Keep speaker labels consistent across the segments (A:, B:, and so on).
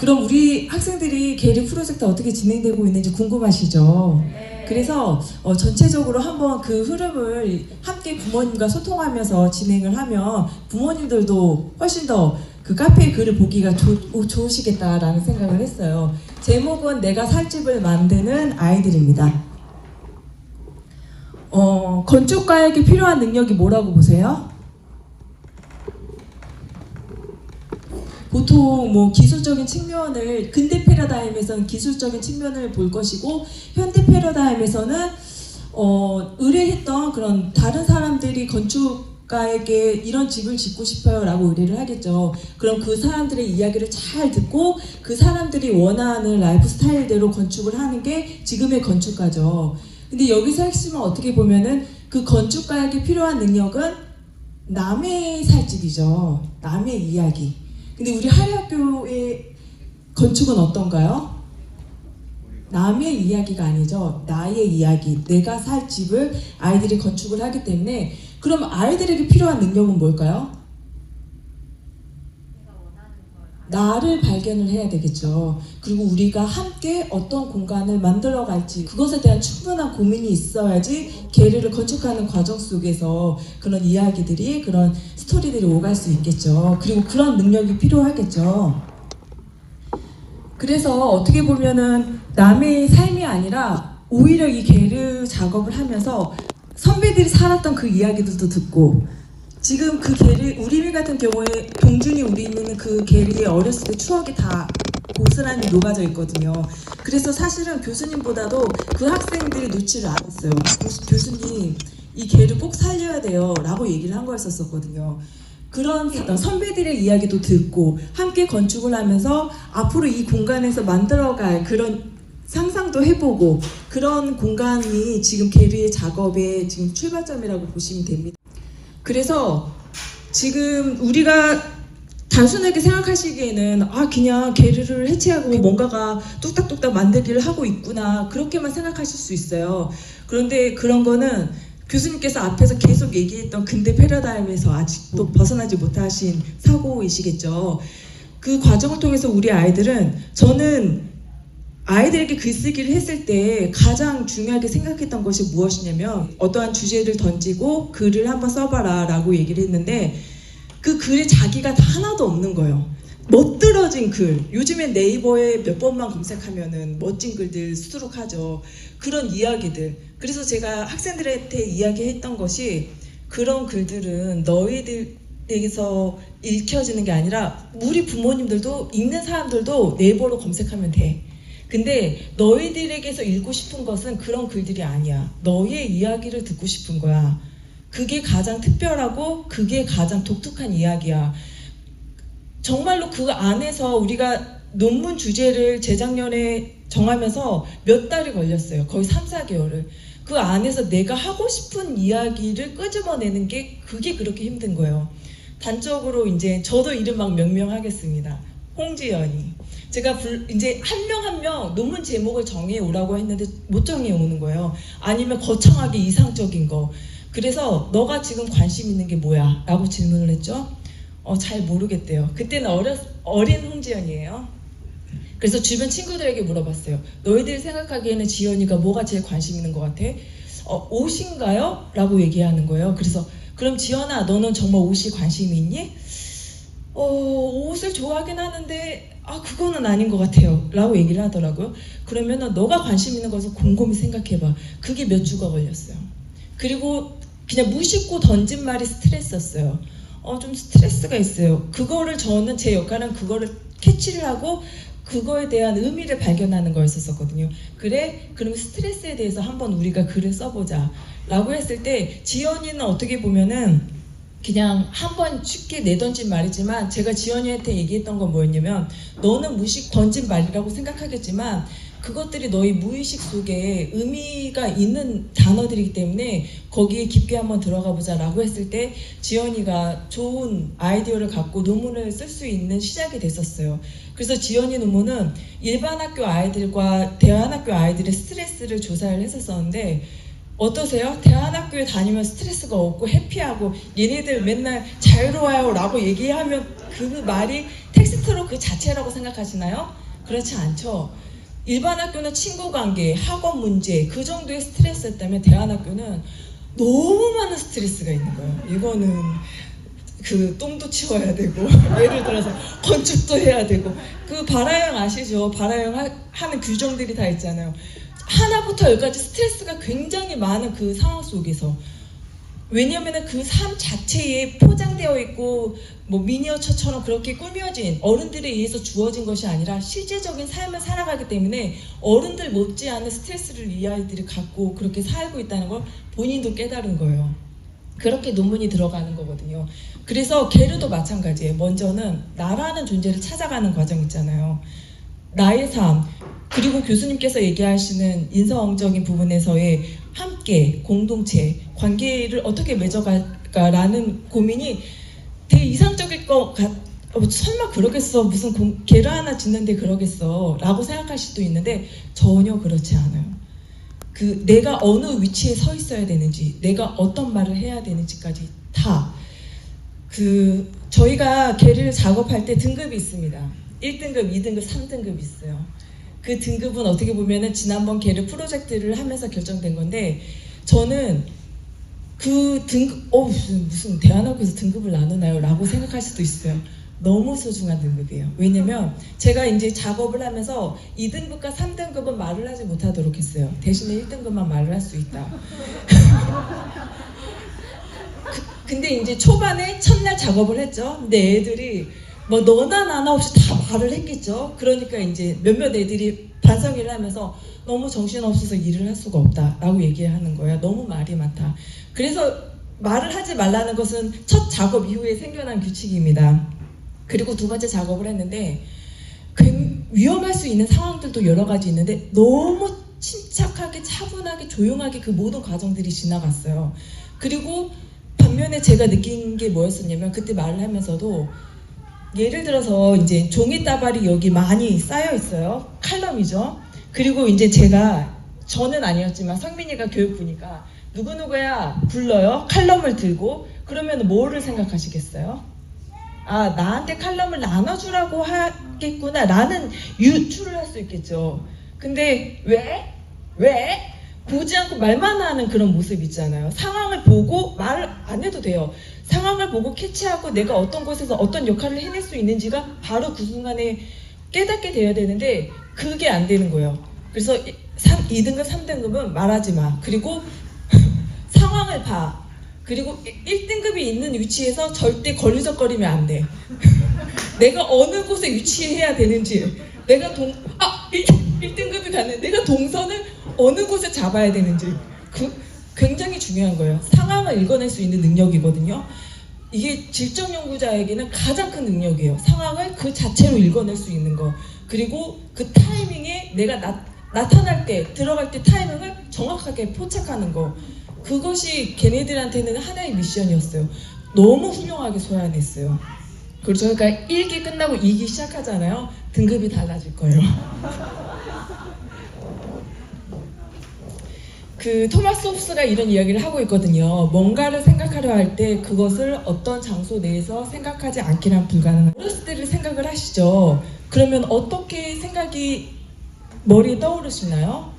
A: 그럼 우리 학생들이 계리 프로젝트 어떻게 진행되고 있는지 궁금하시죠? 그래서 전체적으로 한번 그 흐름을 함께 부모님과 소통하면서 진행을 하면 부모님들도 훨씬 더 그 카페의 글을 보기가 좋으시겠다라는 생각을 했어요. 제목은 내가 살 집을 만드는 아이들입니다. 건축가에게 필요한 능력이 뭐라고 보세요? 보통 뭐 기술적인 측면을 근대 패러다임에서는 기술적인 측면을 볼 것이고 현대 패러다임에서는 의뢰했던 그런 다른 사람들이 건축가에게 이런 집을 짓고 싶어요 라고 의뢰를 하겠죠. 그럼 그 사람들의 이야기를 잘 듣고 그 사람들이 원하는 라이프 스타일대로 건축을 하는 게 지금의 건축가죠. 근데 여기서 핵심은 어떻게 보면은 그 건축가에게 필요한 능력은 남의 살 집이죠. 남의 이야기. 근데 우리 하리학교의 건축은 어떤가요? 남의 이야기가 아니죠. 나의 이야기, 내가 살 집을 아이들이 건축을 하기 때문에 그럼 아이들에게 필요한 능력은 뭘까요? 나를 발견을 해야 되겠죠. 그리고 우리가 함께 어떤 공간을 만들어 갈지 그것에 대한 충분한 고민이 있어야지 계리를 건축하는 과정 속에서 그런 이야기들이 그런 스토리들이 오갈 수 있겠죠. 그리고 그런 능력이 필요하겠죠. 그래서 어떻게 보면은 남의 삶이 아니라 오히려 이 계르 작업을 하면서 선배들이 살았던 그 이야기들도 듣고 지금 그 계리, 우리 같은 경우에 동준이 우리는 그 계리의 어렸을 때 추억이 다 고스란히 녹아져 있거든요. 그래서 사실은 교수님보다도 그 학생들이 눈치를 알았어요. 교수님, 이 계를 꼭 살려야 돼요 라고 얘기를 한 거였었거든요. 그런 선배들의 이야기도 듣고 함께 건축을 하면서 앞으로 이 공간에서 만들어갈 그런 상상도 해보고 그런 공간이 지금 계리의 작업의 지금 출발점이라고 보시면 됩니다. 그래서 지금 우리가 단순하게 생각하시기에는 그냥 계리를 해체하고 뭔가가 뚝딱뚝딱 만들기를 하고 있구나 그렇게만 생각하실 수 있어요. 그런데 그런 거는 교수님께서 앞에서 계속 얘기했던 근대 패러다임에서 아직도 벗어나지 못하신 사고이시겠죠. 그 과정을 통해서 우리 아이들은 저는 아이들에게 글쓰기를 했을 때 가장 중요하게 생각했던 것이 무엇이냐면 어떠한 주제를 던지고 글을 한번 써봐라 라고 얘기를 했는데 그 글에 자기가 다 하나도 없는 거예요. 멋들어진 글. 요즘엔 네이버에 몇 번만 검색하면은 멋진 글들 수두룩하죠. 그런 이야기들. 그래서 제가 학생들한테 이야기했던 것이 그런 글들은 너희들에게서 읽혀지는 게 아니라 우리 부모님들도 읽는 사람들도 네이버로 검색하면 돼. 근데 너희들에게서 읽고 싶은 것은 그런 글들이 아니야. 너의 이야기를 듣고 싶은 거야. 그게 가장 특별하고 그게 가장 독특한 이야기야. 정말로 그 안에서 우리가 논문 주제를 재작년에 정하면서 몇 달이 걸렸어요. 거의 3, 4개월을. 그 안에서 내가 하고 싶은 이야기를 끄집어내는 게 그게 그렇게 힘든 거예요. 단적으로 이제 저도 이름 막 명명하겠습니다. 홍지연이. 제가 이제 한 명 한 명 논문 제목을 정해 오라고 했는데 못 정해 오는 거예요. 아니면 거창하게 이상적인 거. 그래서 너가 지금 관심 있는 게 뭐야? 라고 질문을 했죠. 잘 모르겠대요. 그때는 어린 홍지연이에요. 그래서 주변 친구들에게 물어봤어요. 너희들이 생각하기에는 지연이가 뭐가 제일 관심 있는 것 같아? 옷인가요? 라고 얘기하는 거예요. 그래서 그럼 지연아 너는 정말 옷이 관심이 있니? 옷을 좋아하긴 하는데 그거는 아닌 것 같아요 라고 얘기를 하더라고요. 그러면은 너가 관심 있는 것을 곰곰이 생각해봐. 그게 몇 주가 걸렸어요. 그리고 그냥 무심코 던진 말이 스트레스였어요. 좀 스트레스가 있어요. 그거를 저는 제 역할은 그거를 캐치를 하고 그거에 대한 의미를 발견하는 거였었거든요. 그래? 그럼 스트레스에 대해서 한번 우리가 글을 써보자 라고 했을 때 지연이는 어떻게 보면은 그냥 한번 쉽게 내던진 말이지만 제가 지연이한테 얘기했던 건 뭐였냐면 너는 무식 던진 말이라고 생각하겠지만 그것들이 너희 무의식 속에 의미가 있는 단어들이기 때문에 거기에 깊게 한번 들어가 보자 라고 했을 때 지연이가 좋은 아이디어를 갖고 논문을 쓸 수 있는 시작이 됐었어요. 그래서 지연이 논문은 일반 학교 아이들과 대안학교 아이들의 스트레스를 조사를 했었었는데 어떠세요? 대안학교에 다니면 스트레스가 없고 해피하고 얘네들 맨날 자유로워요 라고 얘기하면 그 말이 텍스트로 그 자체라고 생각하시나요? 그렇지 않죠. 일반 학교는 친구 관계, 학업 문제 그 정도의 스트레스였다면 대안학교는 너무 많은 스트레스가 있는 거예요. 이거는 그 똥도 치워야 되고 예를 들어서 건축도 해야 되고 그 발화형 아시죠? 발화형 하는 규정들이 다 있잖아요. 하나부터 열까지 스트레스가 굉장히 많은 그 상황 속에서 왜냐하면 그 삶 자체에 포장되어 있고 뭐 미니어처처럼 그렇게 꾸며진 어른들에 의해서 주어진 것이 아니라 실제적인 삶을 살아가기 때문에 어른들 못지않은 스트레스를 이 아이들이 갖고 그렇게 살고 있다는 걸 본인도 깨달은 거예요. 그렇게 논문이 들어가는 거거든요. 그래서 게르도 마찬가지예요. 먼저는 나라는 존재를 찾아가는 과정 있잖아요. 나의 삶, 그리고 교수님께서 얘기하시는 인성적인 부분에서의 함께, 공동체, 관계를 어떻게 맺어갈까라는 고민이 되게 이상적일 것 설마 그러겠어, 무슨 게르 하나 짓는데 그러겠어 라고 생각할 수도 있는데 전혀 그렇지 않아요. 그 내가 어느 위치에 서 있어야 되는지, 내가 어떤 말을 해야 되는지까지 다 저희가 게르 작업할 때 등급이 있습니다. 1등급, 2등급, 3등급이 있어요. 그 등급은 어떻게 보면은 지난번 게르 프로젝트를 하면서 결정된 건데 저는 그 등급, 무슨 대안학교에서 등급을 나누나요? 라고 생각할 수도 있어요. 너무 소중한 등급이에요. 왜냐면 제가 이제 작업을 하면서 2등급과 3등급은 말을 하지 못하도록 했어요. 대신에 1등급만 말을 할 수 있다. 근데 이제 초반에 첫날 작업을 했죠. 근데 애들이 뭐 너나 나나 없이 다 말을 했겠죠. 그러니까 이제 몇몇 애들이 반성회를 하면서 너무 정신없어서 일을 할 수가 없다 라고 얘기하는 거야. 너무 말이 많다. 그래서 말을 하지 말라는 것은 첫 작업 이후에 생겨난 규칙입니다. 그리고 두 번째 작업을 했는데 위험할 수 있는 상황들도 여러 가지 있는데 너무 침착하게 차분하게 조용하게 그 모든 과정들이 지나갔어요. 그리고 반면에 제가 느낀 게 뭐였었냐면 그때 말을 하면서도 예를 들어서 이제 종이다발이 여기 많이 쌓여 있어요. 칼럼이죠. 그리고 이제 저는 아니었지만 성민이가 교육부니까 누구누구야 불러요. 칼럼을 들고 그러면 뭐를 생각하시겠어요? 아, 나한테 칼럼을 나눠주라고 하겠구나 라는 유추를 할 수 있겠죠. 근데 왜? 보지 않고 말만 하는 그런 모습 있잖아요. 상황을 보고 말을 안 해도 돼요. 상황을 보고 캐치하고 내가 어떤 곳에서 어떤 역할을 해낼 수 있는지가 바로 그 순간에 깨닫게 돼야 되는데 그게 안 되는 거예요. 그래서 2등급, 3등급은 말하지 마. 그리고 상황을 봐. 그리고 1등급이 있는 위치에서 절대 걸리적거리면 안 돼. 내가 어느 곳에 위치해야 되는지, 내가 1등급이 가는 내가 동선을 어느 곳에 잡아야 되는지 굉장히 중요한 거예요. 상황을 읽어낼 수 있는 능력이거든요. 이게 질적 연구자에게는 가장 큰 능력이에요. 상황을 그 자체로 읽어낼 수 있는 거. 그리고 그 타이밍에 내가 나타날 때, 들어갈 때 타이밍을 정확하게 포착하는 거. 그것이 걔네들한테는 하나의 미션이었어요. 너무 훌륭하게 소화해냈어요. 그리고 저희가 1기 끝나고 2기 시작하잖아요. 등급이 달라질 거예요. 토마스 홉스가 이런 이야기를 하고 있거든요. 뭔가를 생각하려 할 때 그것을 어떤 장소 내에서 생각하지 않기란 불가능한. 어렸을 때를 생각을 하시죠. 그러면 어떻게 생각이 머리에 떠오르시나요?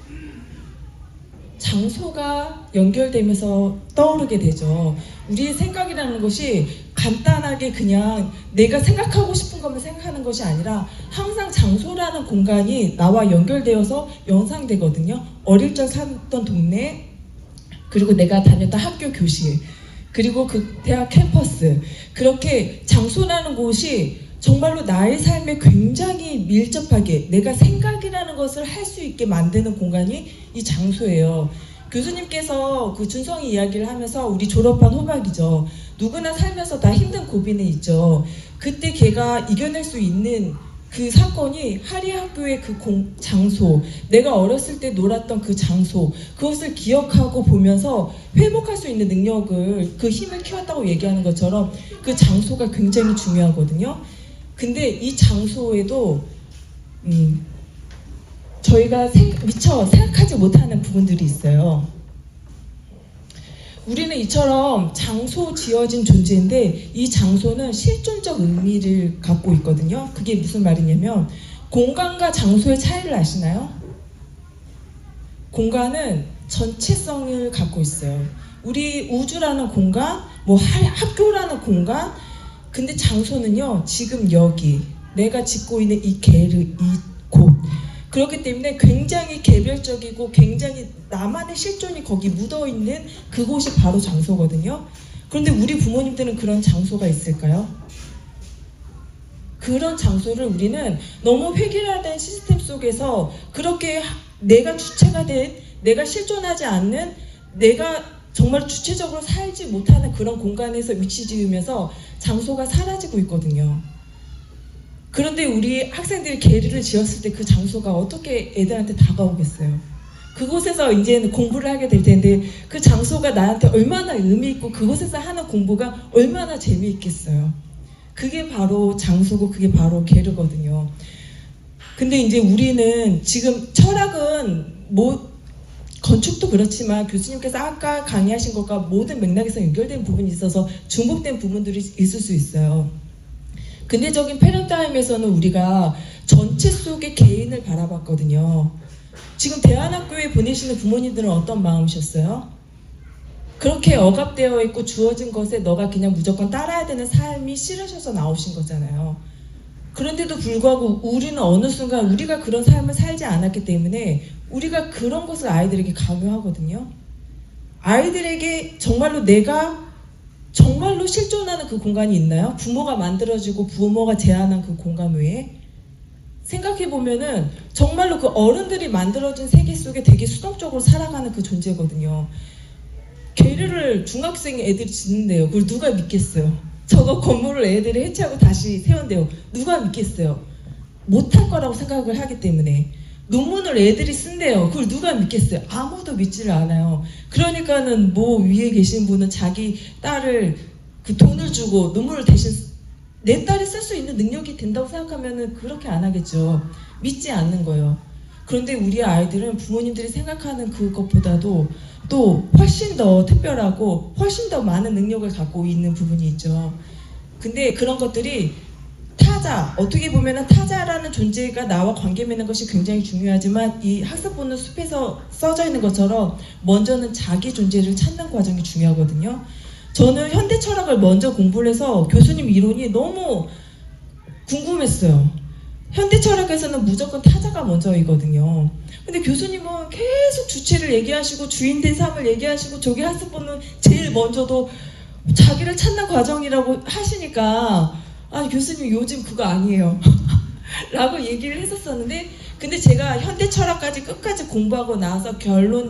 A: 장소가 연결되면서 떠오르게 되죠. 우리의 생각이라는 것이 간단하게 그냥 내가 생각하고 싶은 것만 생각하는 것이 아니라 항상 장소라는 공간이 나와 연결되어서 연상되거든요. 어릴 적 살던 동네, 그리고 내가 다녔던 학교 교실, 그리고 그 대학 캠퍼스, 그렇게 장소라는 곳이 정말로 나의 삶에 굉장히 밀접하게 내가 생각이라는 것을 할 수 있게 만드는 공간이 이 장소예요. 교수님께서 그 준성이 이야기를 하면서 우리 졸업한 호박이죠. 누구나 살면서 다 힘든 고비는 있죠. 그때 걔가 이겨낼 수 있는 그 사건이 하리 학교의 그 장소, 내가 어렸을 때 놀았던 그 장소, 그것을 기억하고 보면서 회복할 수 있는 능력을, 그 힘을 키웠다고 얘기하는 것처럼 그 장소가 굉장히 중요하거든요. 근데 이 장소에도 저희가 미처 생각하지 못하는 부분들이 있어요. 우리는 이처럼 장소 지어진 존재인데 이 장소는 실존적 의미를 갖고 있거든요. 그게 무슨 말이냐면 공간과 장소의 차이를 아시나요? 공간은 전체성을 갖고 있어요. 우리 우주라는 공간, 뭐 학교라는 공간, 근데 장소는요, 지금 여기 내가 짓고 있는 이 게르, 이곳. 그렇기 때문에 굉장히 개별적이고 굉장히 나만의 실존이 거기 묻어있는 그곳이 바로 장소거든요. 그런데 우리 부모님들은 그런 장소가 있을까요? 그런 장소를 우리는 너무 획일화된 시스템 속에서 그렇게 내가 주체가 된, 내가 실존하지 않는, 내가 정말 주체적으로 살지 못하는 그런 공간에서 위치 지으면서 장소가 사라지고 있거든요. 그런데 우리 학생들이 게르를 지었을 때 그 장소가 어떻게 애들한테 다가오겠어요? 그곳에서 이제는 공부를 하게 될 텐데 그 장소가 나한테 얼마나 의미 있고 그곳에서 하는 공부가 얼마나 재미있겠어요. 그게 바로 장소고 그게 바로 게르거든요. 근데 이제 우리는 지금 철학은 뭐 건축도 그렇지만 교수님께서 아까 강의하신 것과 모든 맥락에서 연결된 부분이 있어서 중복된 부분들이 있을 수 있어요. 근대적인 패러다임에서는 우리가 전체 속의 개인을 바라봤거든요. 지금 대안학교에 보내시는 부모님들은 어떤 마음이셨어요? 그렇게 억압되어 있고 주어진 것에 너가 그냥 무조건 따라야 되는 삶이 싫으셔서 나오신 거잖아요. 그런데도 불구하고 우리는 어느 순간 우리가 그런 삶을 살지 않았기 때문에 우리가 그런 것을 아이들에게 강요하거든요. 아이들에게 정말로 내가 정말로 실존하는 그 공간이 있나요? 부모가 만들어주고 부모가 제안한 그 공간 외에? 생각해보면은 정말로 그 어른들이 만들어준 세계 속에 되게 수동적으로 살아가는 그 존재거든요. 게르를 중학생 애들이 짓는데요. 그걸 누가 믿겠어요? 저거 건물을 애들이 해체하고 다시 세운대요. 누가 믿겠어요? 못할 거라고 생각을 하기 때문에. 논문을 애들이 쓴대요. 그걸 누가 믿겠어요? 아무도 믿지를 않아요. 그러니까는 뭐 위에 계신 분은 자기 딸을 그 돈을 주고 논문을 대신 내 딸이 쓸 수 있는 능력이 된다고 생각하면은 그렇게 안 하겠죠. 믿지 않는 거예요. 그런데 우리 아이들은 부모님들이 생각하는 그것보다도 또 훨씬 더 특별하고 훨씬 더 많은 능력을 갖고 있는 부분이 있죠. 근데 그런 것들이 타자, 어떻게 보면 타자라는 존재가 나와 관계 맺는 것이 굉장히 중요하지만 이 학습본능 숲에서 써져 있는 것처럼 먼저는 자기 존재를 찾는 과정이 중요하거든요. 저는 현대 철학을 먼저 공부를 해서 교수님 이론이 너무 궁금했어요. 현대 철학에서는 무조건 타자가 먼저이거든요. 근데 교수님은 계속 주체를 얘기하시고 주인된 삶을 얘기하시고 저기 학습본능 제일 먼저도 자기를 찾는 과정이라고 하시니까 아니 교수님 요즘 그거 아니에요 라고 얘기를 했었었는데 근데 제가 현대 철학까지 끝까지 공부하고 나서 결론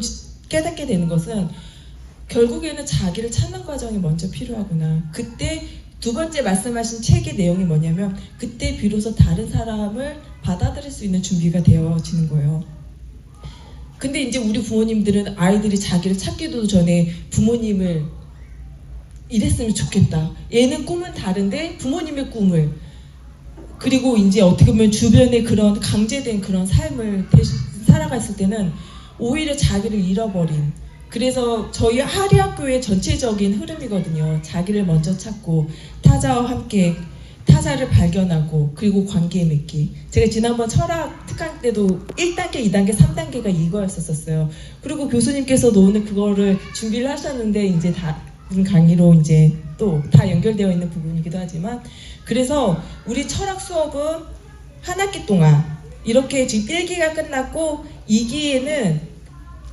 A: 깨닫게 되는 것은 결국에는 자기를 찾는 과정이 먼저 필요하구나. 그때 두 번째 말씀하신 책의 내용이 뭐냐면 그때 비로소 다른 사람을 받아들일 수 있는 준비가 되어지는 거예요. 근데 이제 우리 부모님들은 아이들이 자기를 찾기도 전에 부모님을 이랬으면 좋겠다. 얘는 꿈은 다른데 부모님의 꿈을 그리고 이제 어떻게 보면 주변에 그런 강제된 그런 삶을 살아갔을 때는 오히려 자기를 잃어버린 그래서 저희 하리학교의 전체적인 흐름이거든요. 자기를 먼저 찾고 타자와 함께 타자를 발견하고 그리고 관계 맺기. 제가 지난번 철학 특강 때도 1단계, 2단계, 3단계가 이거였었어요. 그리고 교수님께서도 오늘 그거를 준비를 하셨는데 이제 다른 강의로 이제 또 다 연결되어 있는 부분이기도 하지만 그래서 우리 철학 수업은 한 학기 동안 이렇게 지금 1기가 끝났고 2기에는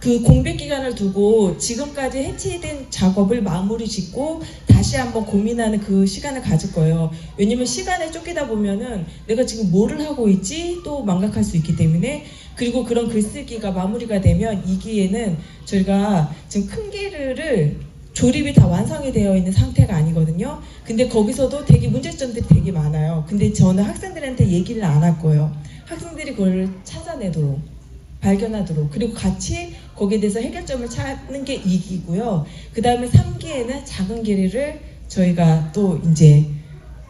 A: 그 공백 기간을 두고 지금까지 해체된 작업을 마무리 짓고 다시 한번 고민하는 그 시간을 가질 거예요. 왜냐면 시간에 쫓기다 보면은 내가 지금 뭐를 하고 있지 또 망각할 수 있기 때문에 그리고 그런 글쓰기가 마무리가 되면 2기에는 저희가 지금 큰 게르를 조립이 다 완성이 되어 있는 상태가 아니거든요. 근데 거기서도 되게 문제점들이 되게 많아요. 근데 저는 학생들한테 얘기를 안 할 거예요. 학생들이 그걸 찾아내도록 발견하도록 그리고 같이 거기에 대해서 해결점을 찾는 게 2기고요. 그 다음에 3기에는 작은 게르를 저희가 또 이제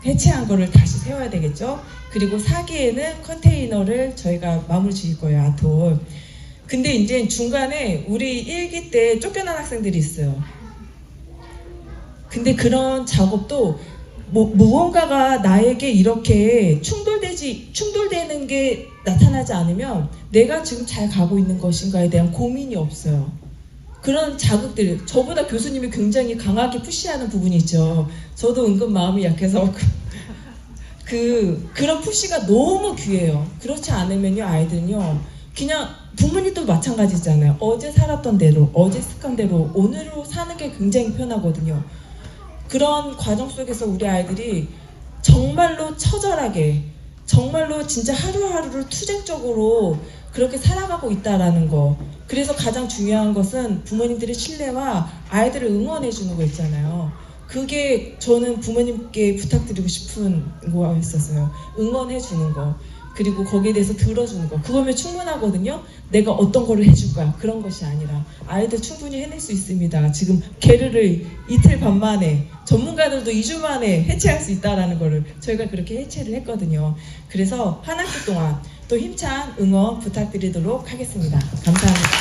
A: 해체한 거를 다시 세워야 되겠죠. 그리고 4기에는 컨테이너를 저희가 마무리 지을 거예요. 아톨. 근데 이제 중간에 우리 1기 때 쫓겨난 학생들이 있어요. 근데 그런 작업도 무언가가 나에게 이렇게 충돌되는 게 나타나지 않으면 내가 지금 잘 가고 있는 것인가에 대한 고민이 없어요. 그런 자극들, 저보다 교수님이 굉장히 강하게 푸시하는 부분이 있죠. 저도 은근 마음이 약해서 그런 푸시가 너무 귀해요. 그렇지 않으면요, 아이들은요, 그냥 부모님도 마찬가지잖아요. 어제 살았던 대로, 어제 습관대로 오늘로 사는 게 굉장히 편하거든요. 그런 과정 속에서 우리 아이들이 정말로 처절하게, 정말로 진짜 하루하루를 투쟁적으로 그렇게 살아가고 있다라는 거. 그래서 가장 중요한 것은 부모님들의 신뢰와 아이들을 응원해 주는 거 있잖아요. 그게 저는 부모님께 부탁드리고 싶은 거였었어요. 응원해 주는 거. 그리고 거기에 대해서 들어주는 거. 그거면 충분하거든요. 내가 어떤 거를 해줄 거야. 그런 것이 아니라 아이들 충분히 해낼 수 있습니다. 지금 게르를 이틀 반 만에, 전문가들도 2주 만에 해체할 수 있다는 거를 저희가 그렇게 해체를 했거든요. 그래서 한 학기 동안 또 힘찬 응원 부탁드리도록 하겠습니다. 감사합니다.